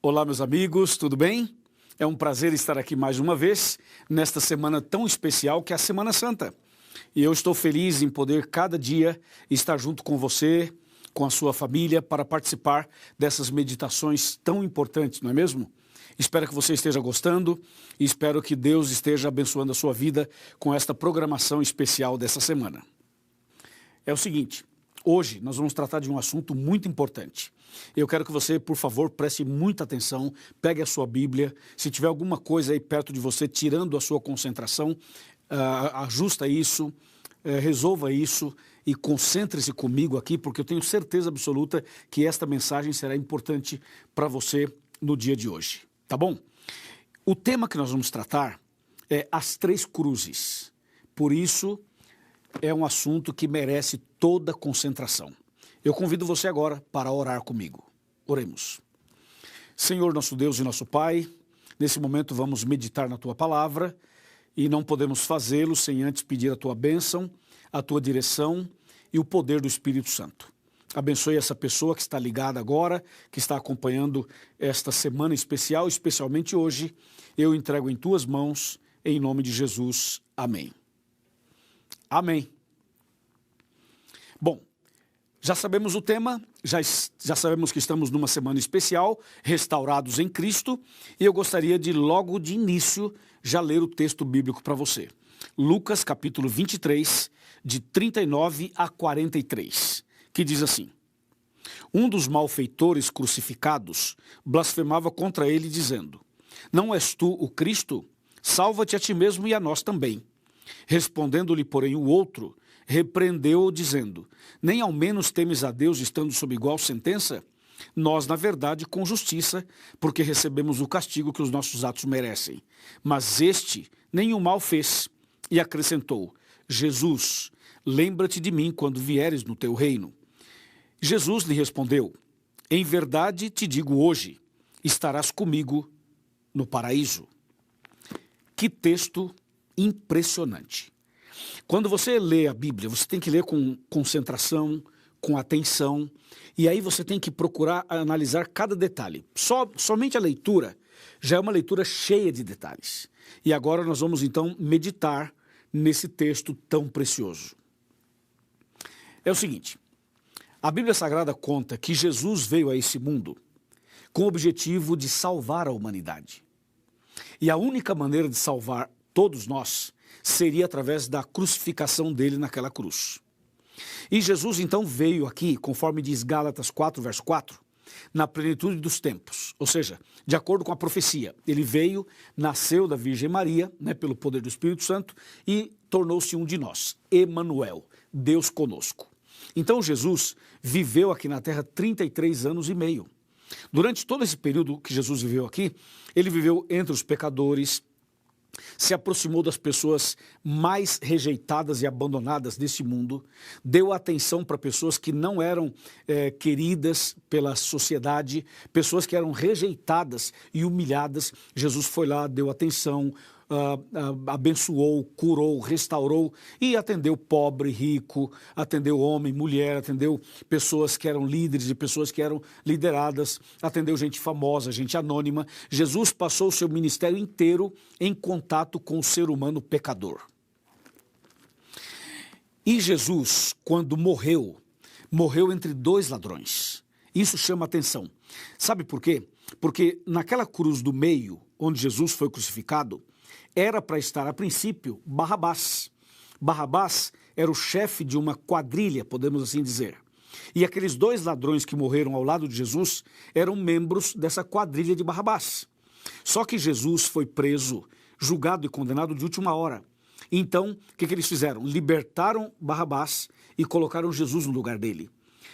Olá, meus amigos, tudo bem? É um prazer estar aqui mais uma vez, nesta semana tão especial que é a Semana Santa. E eu estou feliz em poder, cada dia, estar junto com você, com a sua família, para participar dessas meditações tão importantes, não é mesmo? Espero que você esteja gostando e espero que Deus esteja abençoando a sua vida com esta programação especial dessa semana. É o seguinte, hoje nós vamos tratar de um assunto muito importante. Eu quero que você, por favor, preste muita atenção, pegue a sua Bíblia, se tiver alguma coisa aí perto de você, tirando a sua concentração, ajusta isso, resolva isso e concentre-se comigo aqui, porque eu tenho certeza absoluta que esta mensagem será importante para você no dia de hoje, tá bom? O tema que nós vamos tratar é as três cruzes, por isso é um assunto que merece toda concentração. Eu convido você agora para orar comigo. Oremos. Senhor, nosso Deus e nosso Pai, nesse momento vamos meditar na Tua Palavra e não podemos fazê-lo sem antes pedir a Tua bênção, a Tua direção e o poder do Espírito Santo. Abençoe essa pessoa que está ligada agora, que está acompanhando esta semana especial, especialmente hoje. Eu entrego em Tuas mãos, em nome de Jesus. Amém. Amém. Bom, já sabemos o tema, já sabemos que estamos numa semana especial, restaurados em Cristo, e eu gostaria de, logo de início, já ler o texto bíblico para você. Lucas, capítulo 23, de 39 a 43, que diz assim: Um dos malfeitores crucificados blasfemava contra ele, dizendo: Não és tu o Cristo? Salva-te a ti mesmo e a nós também. Respondendo-lhe, porém, o outro, repreendeu-o, dizendo: Nem ao menos temes a Deus, estando sob igual sentença? Nós, na verdade, com justiça, porque recebemos o castigo que os nossos atos merecem. Mas este nenhum mal fez. E acrescentou: Jesus, lembra-te de mim quando vieres no teu reino. Jesus lhe respondeu: Em verdade te digo hoje, estarás comigo no paraíso. Que texto impressionante. Quando você lê a Bíblia, você tem que ler com concentração, com atenção, e aí você tem que procurar analisar cada detalhe. Somente a leitura já é uma leitura cheia de detalhes. E agora nós vamos então meditar nesse texto tão precioso. É o seguinte, a Bíblia Sagrada conta que Jesus veio a esse mundo com o objetivo de salvar a humanidade. E a única maneira de salvar todos nós seria através da crucificação dele naquela cruz. E Jesus então veio aqui, conforme diz Gálatas 4, verso 4, na plenitude dos tempos, ou seja, de acordo com a profecia. Ele veio, nasceu da Virgem Maria, pelo poder do Espírito Santo, e tornou-se um de nós, Emanuel, Deus conosco. Então Jesus viveu aqui na terra 33 anos e meio. Durante todo esse período que Jesus viveu aqui, ele viveu entre os pecadores, se aproximou das pessoas mais rejeitadas e abandonadas desse mundo, deu atenção para pessoas que não eram queridas pela sociedade, pessoas que eram rejeitadas e humilhadas. Jesus foi lá, deu atenção, abençoou, curou, restaurou e atendeu pobre, rico, atendeu homem, mulher, atendeu pessoas que eram líderes e pessoas que eram lideradas, atendeu gente famosa, gente anônima. Jesus passou o seu ministério inteiro em contato com o ser humano pecador. E Jesus, quando morreu entre dois ladrões. Isso chama atenção. Sabe por quê? Porque naquela cruz do meio, onde Jesus foi crucificado, era para estar, a princípio, Barrabás. Barrabás era o chefe de uma quadrilha, podemos assim dizer. E aqueles dois ladrões que morreram ao lado de Jesus eram membros dessa quadrilha de Barrabás. Só que Jesus foi preso, julgado e condenado de última hora. Então, o que eles fizeram? Libertaram Barrabás e colocaram Jesus no lugar dele.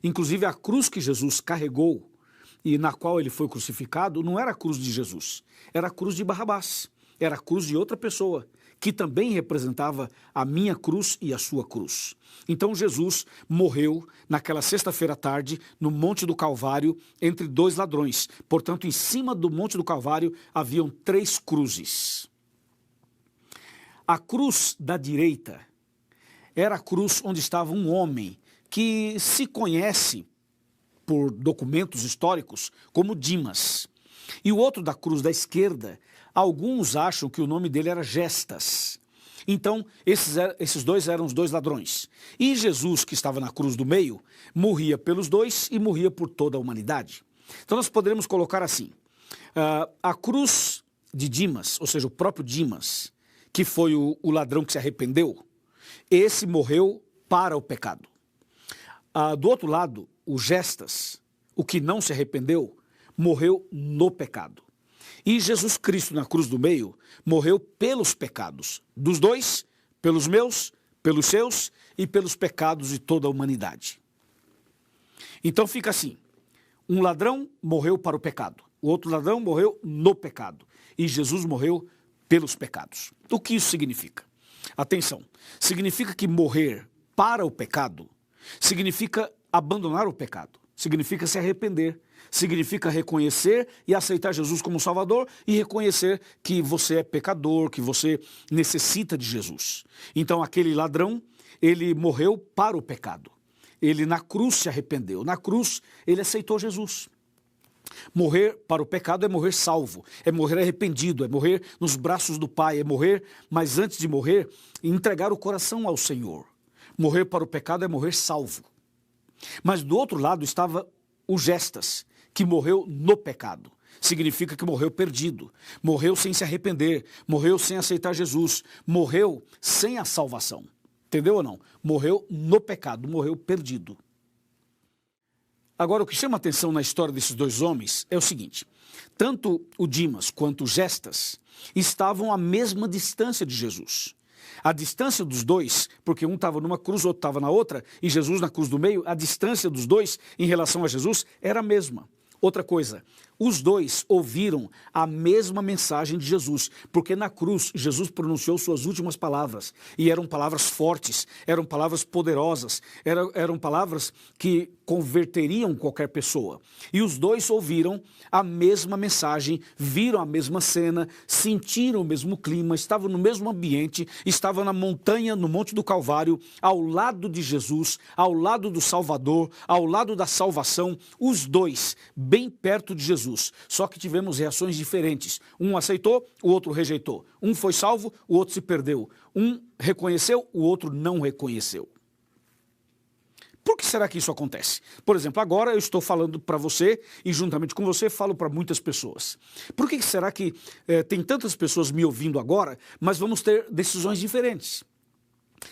Inclusive, a cruz que Jesus carregou e na qual ele foi crucificado não era a cruz de Jesus, era a cruz de Barrabás. Era a cruz de outra pessoa, que também representava a minha cruz e a sua cruz. Então Jesus morreu naquela sexta-feira à tarde, no Monte do Calvário, entre dois ladrões. Portanto, em cima do Monte do Calvário haviam três cruzes. A cruz da direita era a cruz onde estava um homem que se conhece por documentos históricos como Dimas. E o outro da cruz da esquerda, alguns acham que o nome dele era Gestas. Então, esses dois eram os dois ladrões. E Jesus, que estava na cruz do meio, morria pelos dois e morria por toda a humanidade. Então, nós poderíamos colocar assim, a cruz de Dimas, ou seja, o próprio Dimas, que foi o ladrão que se arrependeu, esse morreu para o pecado. Do outro lado, o Gestas, o que não se arrependeu, morreu no pecado. E Jesus Cristo, na cruz do meio, morreu pelos pecados dos dois, pelos meus, pelos seus e pelos pecados de toda a humanidade. Então fica assim, um ladrão morreu para o pecado, o outro ladrão morreu no pecado, e Jesus morreu pelos pecados. O que isso significa? Atenção, significa que morrer para o pecado significa abandonar o pecado, significa se arrepender, significa reconhecer e aceitar Jesus como Salvador e reconhecer que você é pecador, que você necessita de Jesus. Então aquele ladrão, ele morreu para o pecado. Ele na cruz se arrependeu, na cruz ele aceitou Jesus. Morrer para o pecado é morrer salvo, é morrer arrependido, é morrer nos braços do Pai, é morrer, mas antes de morrer, entregar o coração ao Senhor. Morrer para o pecado é morrer salvo. Mas do outro lado estava o Gestas, que morreu no pecado. Significa que morreu perdido, morreu sem se arrepender, morreu sem aceitar Jesus, morreu sem a salvação. Entendeu ou não? Morreu no pecado, morreu perdido. Agora, o que chama atenção na história desses dois homens é o seguinte, tanto o Dimas quanto o Gestas estavam à mesma distância de Jesus. A distância dos dois, porque um estava numa cruz, o outro estava na outra, e Jesus na cruz do meio, a distância dos dois em relação a Jesus era a mesma. Outra coisa, os dois ouviram a mesma mensagem de Jesus, porque na cruz Jesus pronunciou suas últimas palavras, e eram palavras fortes, eram palavras poderosas, eram palavras que converteriam qualquer pessoa. E os dois ouviram a mesma mensagem, viram a mesma cena, sentiram o mesmo clima, estavam no mesmo ambiente, estavam na montanha, no Monte do Calvário, ao lado de Jesus, ao lado do Salvador, ao lado da salvação, os dois, bem perto de Jesus, só que tivemos reações diferentes. Um aceitou, o outro rejeitou. Um foi salvo, o outro se perdeu. Um reconheceu, o outro não reconheceu. Por que será que isso acontece? Por exemplo, agora eu estou falando para você e juntamente com você falo para muitas pessoas. Por que será que tem tantas pessoas me ouvindo agora, mas vamos ter decisões diferentes?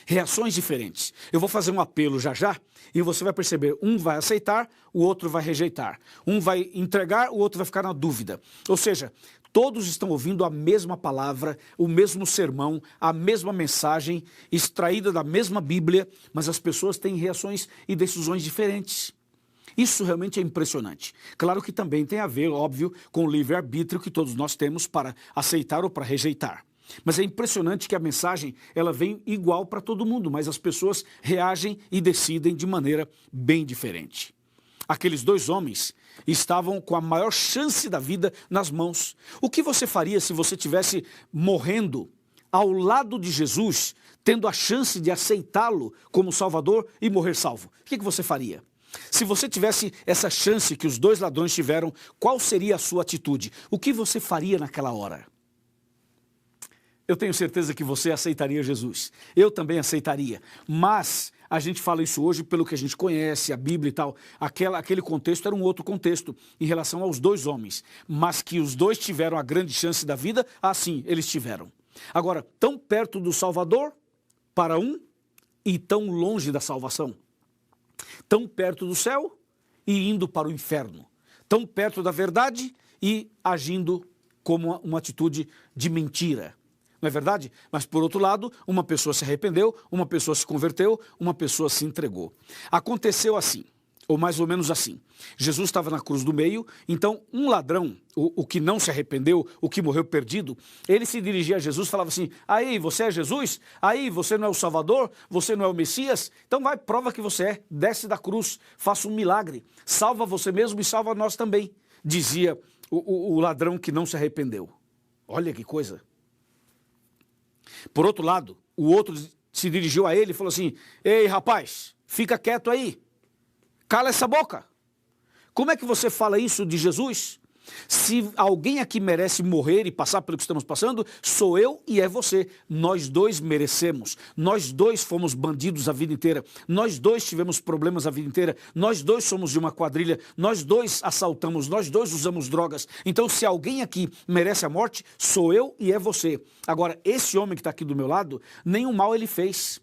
Reações diferentes. Eu vou fazer um apelo já já e você vai perceber, um vai aceitar, o outro vai rejeitar. Um vai entregar, o outro vai ficar na dúvida. Ou seja, todos estão ouvindo a mesma palavra, o mesmo sermão, a mesma mensagem, extraída da mesma Bíblia, mas as pessoas têm reações e decisões diferentes. Isso realmente é impressionante. Claro que também tem a ver, óbvio, com o livre-arbítrio que todos nós temos para aceitar ou para rejeitar. Mas é impressionante que a mensagem ela vem igual para todo mundo, mas as pessoas reagem e decidem de maneira bem diferente. Aqueles dois homens estavam com a maior chance da vida nas mãos. O que você faria se você estivesse morrendo ao lado de Jesus, tendo a chance de aceitá-lo como Salvador e morrer salvo? O que você faria? Se você tivesse essa chance que os dois ladrões tiveram, qual seria a sua atitude? O que você faria naquela hora? Eu tenho certeza que você aceitaria Jesus. Eu também aceitaria. Mas a gente fala isso hoje pelo que a gente conhece, a Bíblia e tal. Aquele contexto era um outro contexto em relação aos dois homens. Mas que os dois tiveram a grande chance da vida, sim, eles tiveram. Agora, tão perto do Salvador para um e tão longe da salvação. Tão perto do céu e indo para o inferno. Tão perto da verdade e agindo como uma atitude de mentira. Não é verdade? Mas, por outro lado, uma pessoa se arrependeu, uma pessoa se converteu, uma pessoa se entregou. Aconteceu assim, ou mais ou menos assim. Jesus estava na cruz do meio, então um ladrão, o que não se arrependeu, o que morreu perdido, ele se dirigia a Jesus e falava assim, aí, você é Jesus? Aí, você não é o Salvador? Você não é o Messias? Então vai, prova que você é, desce da cruz, faça um milagre, salva você mesmo e salva nós também, dizia o ladrão que não se arrependeu. Olha que coisa. Por outro lado, o outro se dirigiu a ele e falou assim, ei rapaz, fica quieto aí, cala essa boca. Como é que você fala isso de Jesus? Se alguém aqui merece morrer e passar pelo que estamos passando, sou eu e é você. Nós dois merecemos. Nós dois fomos bandidos a vida inteira. Nós dois tivemos problemas a vida inteira. Nós dois somos de uma quadrilha. Nós dois assaltamos. Nós dois usamos drogas. Então, se alguém aqui merece a morte, sou eu e é você. Agora, esse homem que está aqui do meu lado, nenhum mal ele fez.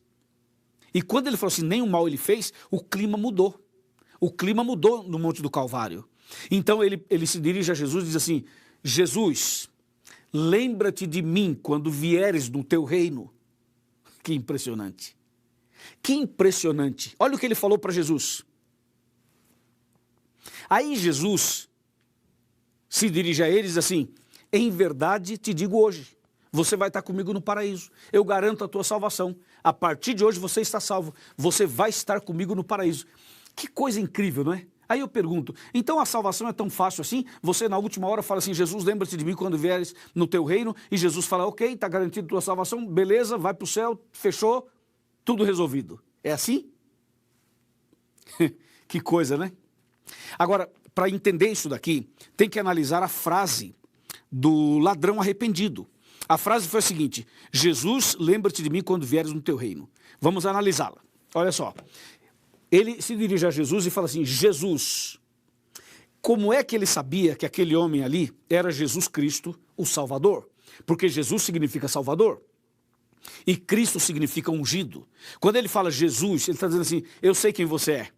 E quando ele falou assim, nenhum mal ele fez, o clima mudou. O clima mudou no Monte do Calvário. Então ele se dirige a Jesus e diz assim, Jesus, lembra-te de mim quando vieres no teu reino. Que impressionante. Que impressionante. Olha o que ele falou para Jesus. Aí Jesus se dirige a ele e diz assim, em verdade te digo hoje, você vai estar comigo no paraíso. Eu garanto a tua salvação. A partir de hoje você está salvo. Você vai estar comigo no paraíso. Que coisa incrível, não é? Aí eu pergunto, então a salvação é tão fácil assim? Você na última hora fala assim, Jesus, lembra-te de mim quando vieres no teu reino, e Jesus fala, ok, está garantido a tua salvação, beleza, vai para o céu, fechou, tudo resolvido. É assim? Que coisa, né? Agora, para entender isso daqui, tem que analisar a frase do ladrão arrependido. A frase foi a seguinte, Jesus, lembra-te de mim quando vieres no teu reino. Vamos analisá-la. Olha só. Ele se dirige a Jesus e fala assim, Jesus, como é que ele sabia que aquele homem ali era Jesus Cristo, o Salvador? Porque Jesus significa Salvador e Cristo significa ungido. Quando ele fala Jesus, ele está dizendo assim, eu sei quem você é,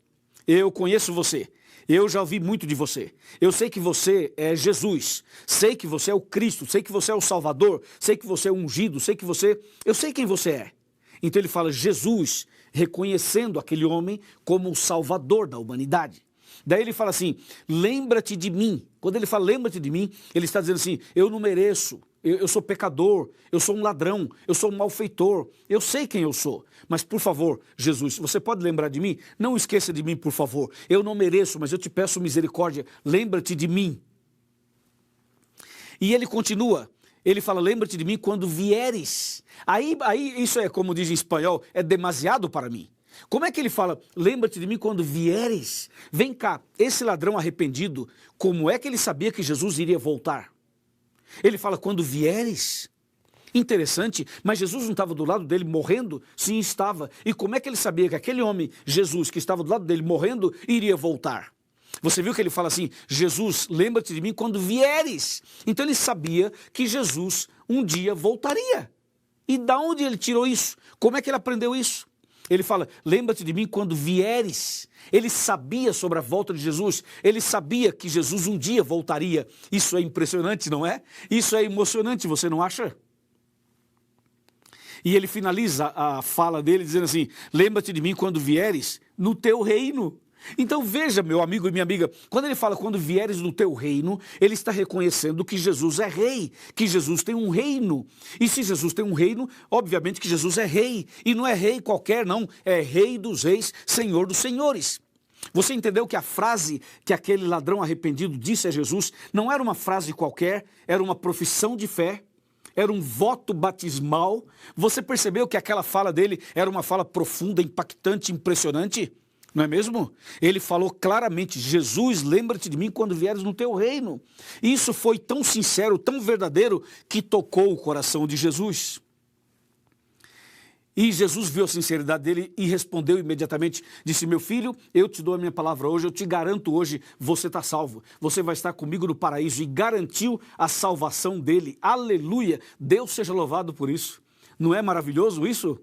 eu conheço você, eu já ouvi muito de você, eu sei que você é Jesus, sei que você é o Cristo, sei que você é o Salvador, sei que você é ungido, eu sei quem você é. Então ele fala Jesus, reconhecendo aquele homem como o salvador da humanidade. Daí ele fala assim, lembra-te de mim. Quando ele fala lembra-te de mim, ele está dizendo assim, eu não mereço, eu sou pecador, eu sou um ladrão, eu sou um malfeitor, eu sei quem eu sou. Mas por favor, Jesus, você pode lembrar de mim? Não esqueça de mim, por favor. Eu não mereço, mas eu te peço misericórdia, lembra-te de mim. E ele continua. Ele fala, lembra-te de mim quando vieres. Aí isso é, como diz em espanhol, é demasiado para mim. Como é que ele fala, lembra-te de mim quando vieres? Vem cá, esse ladrão arrependido, como é que ele sabia que Jesus iria voltar? Ele fala, quando vieres? Interessante, mas Jesus não estava do lado dele morrendo? Sim, estava. E como é que ele sabia que aquele homem, Jesus, que estava do lado dele morrendo, iria voltar? Você viu que ele fala assim, Jesus, lembra-te de mim quando vieres. Então ele sabia que Jesus um dia voltaria. E da onde ele tirou isso? Como é que ele aprendeu isso? Ele fala, lembra-te de mim quando vieres. Ele sabia sobre a volta de Jesus. Ele sabia que Jesus um dia voltaria. Isso é impressionante, não é? Isso é emocionante, você não acha? E ele finaliza a fala dele dizendo assim, lembra-te de mim quando vieres no teu reino. Então veja, meu amigo e minha amiga, quando ele fala quando vieres no teu reino, ele está reconhecendo que Jesus é rei, que Jesus tem um reino. E se Jesus tem um reino, obviamente que Jesus é rei. E não é rei qualquer não, é rei dos reis, senhor dos senhores. Você entendeu que a frase que aquele ladrão arrependido disse a Jesus não era uma frase qualquer, era uma profissão de fé, era um voto batismal. Você percebeu que aquela fala dele era uma fala profunda, impactante, impressionante? Não é mesmo? Ele falou claramente, Jesus, lembra-te de mim quando vieres no teu reino. Isso foi tão sincero, tão verdadeiro, que tocou o coração de Jesus. E Jesus viu a sinceridade dele e respondeu imediatamente, disse, meu filho, eu te dou a minha palavra hoje, eu te garanto hoje, você está salvo. Você vai estar comigo no paraíso, e garantiu a salvação dele. Aleluia! Deus seja louvado por isso. Não é maravilhoso isso?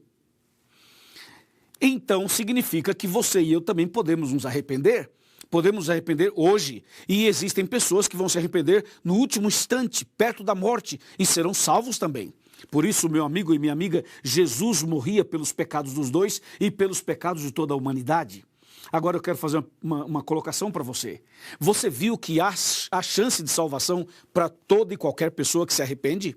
Então significa que você e eu também podemos nos arrepender. Podemos nos arrepender hoje. E existem pessoas que vão se arrepender no último instante, perto da morte, e serão salvos também. Por isso, meu amigo e minha amiga, Jesus morria pelos pecados dos dois e pelos pecados de toda a humanidade. Agora eu quero fazer uma colocação para você. Você viu que há chance de salvação para toda e qualquer pessoa que se arrepende?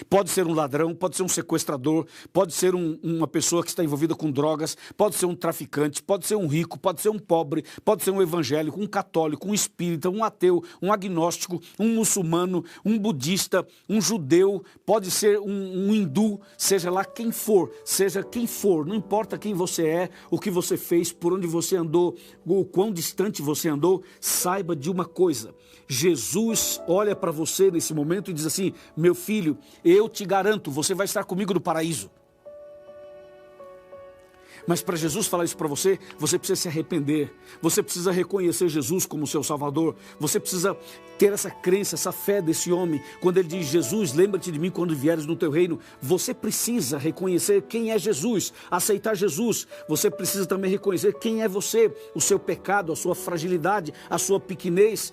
Pode ser um ladrão, pode ser um sequestrador, pode ser uma pessoa que está envolvida com drogas, pode ser um traficante, pode ser um rico, pode ser um pobre, pode ser um evangélico, um católico, um espírita, um ateu, um agnóstico, um muçulmano, um budista, um judeu, pode ser um hindu, seja lá quem for, não importa quem você é, o que você fez, por onde você andou, o quão distante você andou, saiba de uma coisa: Jesus olha para você nesse momento e diz assim: meu filho, eu te garanto, você vai estar comigo no paraíso. Mas para Jesus falar isso para você, você precisa se arrepender, você precisa reconhecer Jesus como seu Salvador, você precisa ter essa crença, essa fé desse homem. Quando ele diz: Jesus, lembra-te de mim quando vieres no teu reino, você precisa reconhecer quem é Jesus, aceitar Jesus. Você precisa também reconhecer quem é você, o seu pecado, a sua fragilidade, a sua pequenez,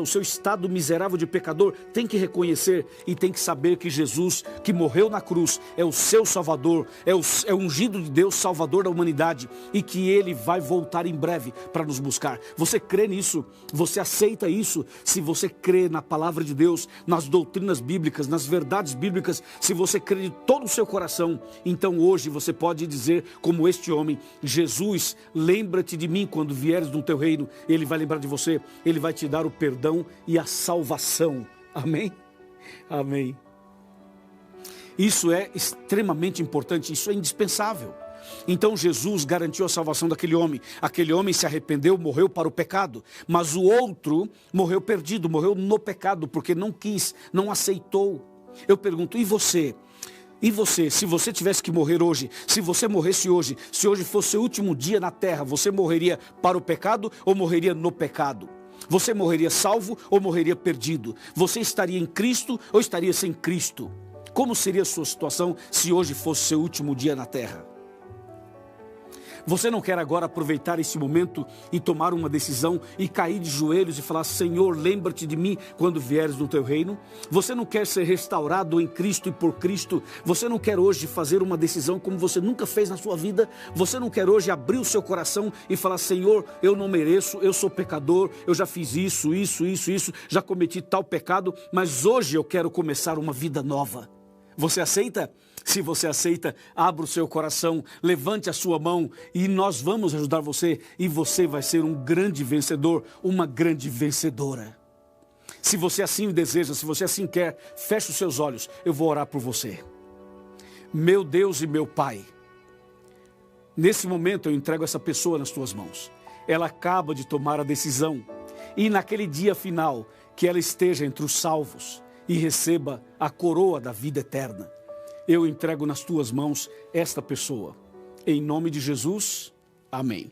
o seu estado miserável de pecador. Tem que reconhecer e tem que saber que Jesus, que morreu na cruz, é o seu Salvador, é o ungido de Deus, Salvador da humanidade, e que ele vai voltar em breve para nos buscar. Você crê nisso? Você aceita isso? Se você crê na palavra de Deus, nas doutrinas bíblicas, nas verdades bíblicas, se você crê de todo o seu coração, então hoje você pode dizer como este homem: Jesus, lembra-te de mim quando vieres no teu reino. Ele vai lembrar de você, ele vai te dar o perdão e a salvação. Amém? Amém. Isso é extremamente importante, isso é indispensável. Então Jesus garantiu a salvação daquele homem. Aquele homem se arrependeu, morreu para o pecado. Mas o outro morreu perdido, morreu no pecado, porque não quis, não aceitou. Eu pergunto: e você? E você, se você tivesse que morrer hoje, se você morresse hoje, se hoje fosse seu último dia na terra, você morreria para o pecado ou morreria no pecado? Você morreria salvo ou morreria perdido? Você estaria em Cristo ou estaria sem Cristo? Como seria a sua situação se hoje fosse seu último dia na terra? Você não quer agora aproveitar esse momento e tomar uma decisão e cair de joelhos e falar: Senhor, lembra-te de mim quando vieres no teu reino? Você não quer ser restaurado em Cristo e por Cristo? Você não quer hoje fazer uma decisão como você nunca fez na sua vida? Você não quer hoje abrir o seu coração e falar: Senhor, eu não mereço, eu sou pecador, eu já fiz isso, já cometi tal pecado, mas hoje eu quero começar uma vida nova. Você aceita? Se você aceita, abra o seu coração, levante a sua mão e nós vamos ajudar você, e você vai ser um grande vencedor, uma grande vencedora. Se você assim deseja, se você assim quer, feche os seus olhos, eu vou orar por você. Meu Deus e meu Pai, nesse momento eu entrego essa pessoa nas tuas mãos. Ela acaba de tomar a decisão, e naquele dia final, que ela esteja entre os salvos e receba a coroa da vida eterna. Eu entrego nas tuas mãos esta pessoa. Em nome de Jesus, amém.